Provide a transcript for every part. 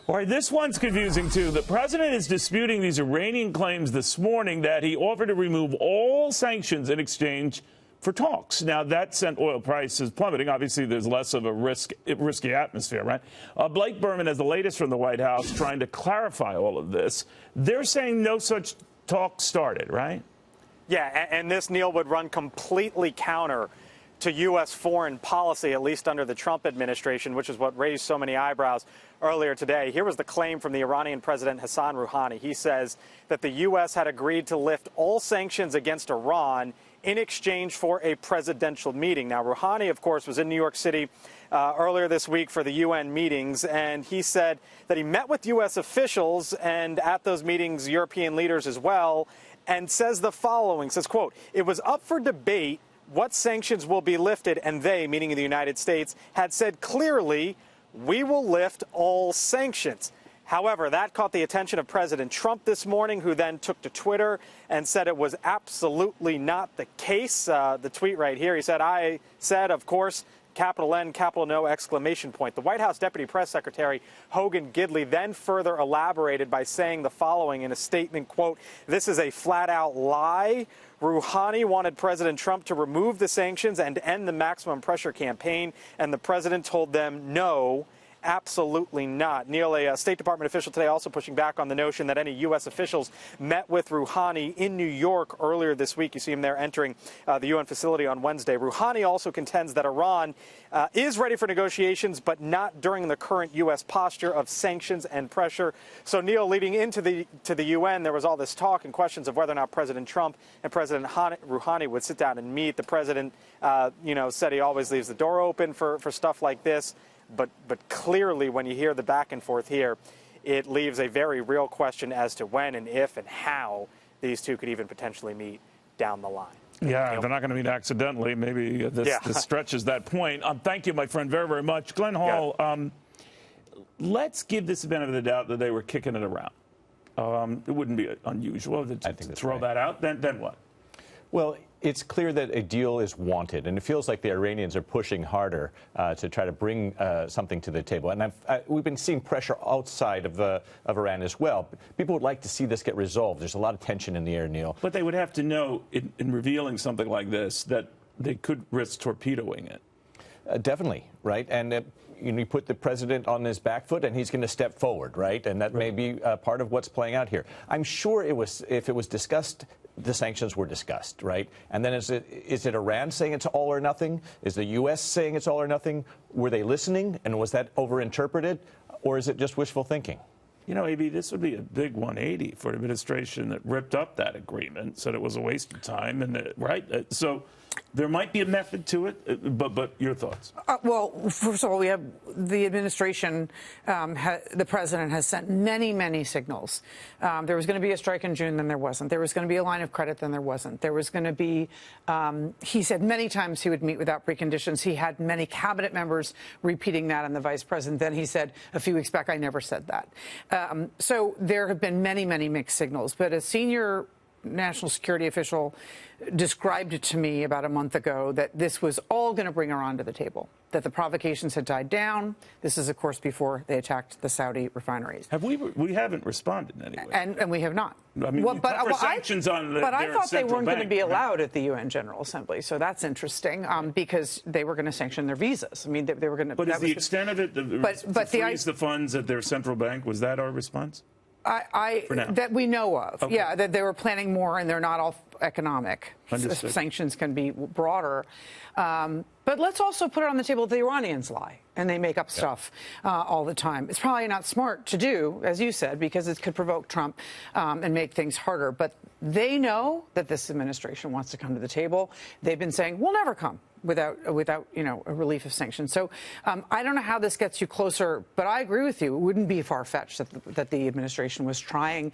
All right, this one's confusing, too. The president is disputing these Iranian claims this morning that he offered to remove all sanctions in exchange for talks. Now, that sent oil prices plummeting. Obviously, there's less of a risky atmosphere, right? Blake Burman has the latest from the White House trying to clarify all of this. They're saying no such talk started, right? Yeah, and this, Neil, would run completely counter to U.S. foreign policy, at least under the Trump administration, which is what raised so many eyebrows earlier today. Here was the claim from the Iranian President Hassan Rouhani. He says that the U.S. had agreed to lift all sanctions against Iran in exchange for a presidential meeting. Now, Rouhani, of course, was in New York City earlier this week for the UN meetings, and he said that he met with U.S. officials and at those meetings, European leaders as well, and says the following, says, quote, "It was up for debate what sanctions will be lifted, and they, meaning the United States, had said clearly, we will lift all sanctions." However, that caught the attention of President Trump this morning, who then took to Twitter and said it was absolutely not the case. The tweet right here, he said, "I said, of course, capital N, capital No, exclamation point." The White House Deputy Press Secretary Hogan Gidley then further elaborated by saying the following in a statement, quote, "This is a flat-out lie. Rouhani wanted President Trump to remove the sanctions and end the maximum pressure campaign, and the president told them no, absolutely not." Neil, a State Department official today also pushing back on the notion that any U.S. officials met with Rouhani in New York earlier this week. You see him there entering the UN facility on Wednesday. Rouhani also contends that Iran is ready for negotiations, but not during the current U.S. posture of sanctions and pressure. So, Neil, leading into the UN, there was all this talk and questions of whether or not President Trump and President Rouhani would sit down and meet. The president, said he always leaves the door open for stuff like this. But clearly, when you hear the back and forth here, it leaves a very real question as to when and if and how these two could even potentially meet down the line. Yeah, they're not going to meet accidentally. Maybe this stretches that point. Thank you, my friend, very, very much. Glenn Hall, let's give this the benefit of the doubt that they were kicking it around. It wouldn't be unusual to throw that out. Then what? Well, it's clear that a deal is wanted, and it feels like the Iranians are pushing harder to try to bring something to the table. And we've been seeing pressure outside of Iran as well. People would like to see this get resolved. There's a lot of tension in the air, Neil. But they would have to know, in revealing something like this, that they could risk torpedoing it. Definitely, right? And you put the president on his back foot, and he's going to step forward, right? And that may be part of what's playing out here. I'm sure if it was discussed, the sanctions were discussed, right? And then is it Iran saying it's all or nothing? Is the U.S. saying it's all or nothing? Were they listening, and was that overinterpreted? Or is it just wishful thinking? You know, AB, this would be a big 180 for an administration that ripped up that agreement, said it was a waste of time, and right? So there might be a method to it, but your thoughts? Well, first of all, we have the administration, the president has sent many, many signals. There was going to be a strike in June, then there wasn't. There was going to be a line of credit, then there wasn't. There was going to be, he said many times he would meet without preconditions. He had many cabinet members repeating that, and the vice president. Then he said a few weeks back, I never said that. So there have been many, many mixed signals. But a senior national security official described it to me about a month ago that this was all going to bring Iran to the table, that the provocations had died down. This is, of course, before they attacked the Saudi refineries. Have we haven't responded in any way. And we have not. I mean, sanctions on but I thought they weren't going to be allowed right? at the UN General Assembly, so that's interesting because they were going to sanction their visas. I mean, they were going to. But is the extent of it to freeze the funds at their central bank? Was that our response? That we know of. Okay. Yeah, that they were planning more, and they're not all economic. Understood. Sanctions can be broader. But let's also put it on the table that the Iranians lie, and they make up stuff all the time. It's probably not smart to do, as you said, because it could provoke Trump and make things harder. But they know that this administration wants to come to the table. They've been saying, we'll never come without a relief of sanctions. So I don't know how this gets you closer, but I agree with you. It wouldn't be far-fetched that the administration was trying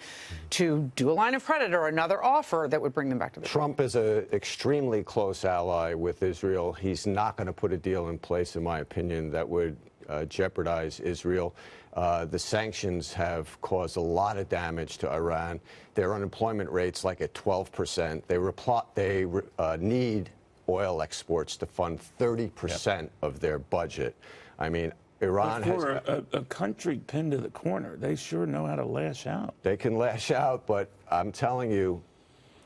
to do a line of credit or another offer that would bring them back to the table. Trump is an extremely close ally with Israel. He's not going to put a deal in place, in my opinion, that would jeopardize Israel. The sanctions have caused a lot of damage to Iran. Their unemployment rate's like at 12%. They need oil exports to fund 30% of their budget. I mean, Iran has. For a country pinned to the corner, they sure know how to lash out. They can lash out, but I'm telling you,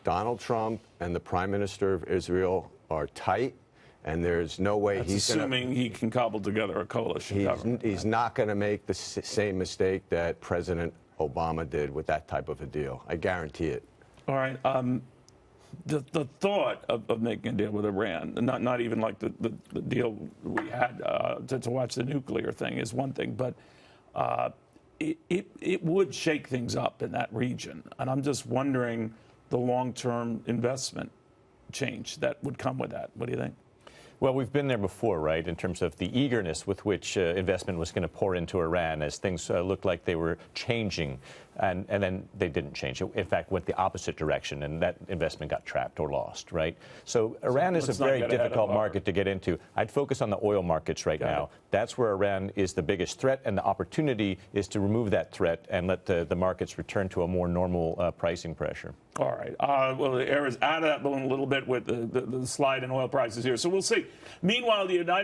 Donald Trump and the Prime Minister of Israel are tight, and there's no way That's he's assuming he can cobble together a coalition government. He's not going to make the same mistake that President Obama did with that type of a deal. I guarantee it. All right. The thought of making a deal with Iran, not even like the deal we had to watch the nuclear thing is one thing, but it would shake things up in that region. And I'm just wondering the long-term investment change that would come with that. What do you think? Well, we've been there before, right, in terms of the eagerness with which investment was going to pour into Iran as things looked like they were changing, and then they didn't change. In fact, went the opposite direction, and that investment got trapped or lost, right? So Iran is a very difficult market to get into. I'd focus on the oil markets right now. That's where Iran is the biggest threat, and the opportunity is to remove that threat and let the markets return to a more normal pricing pressure. All right. Well, the air is out of that balloon a little bit with the slide in oil prices here. So we'll see. Meanwhile, the United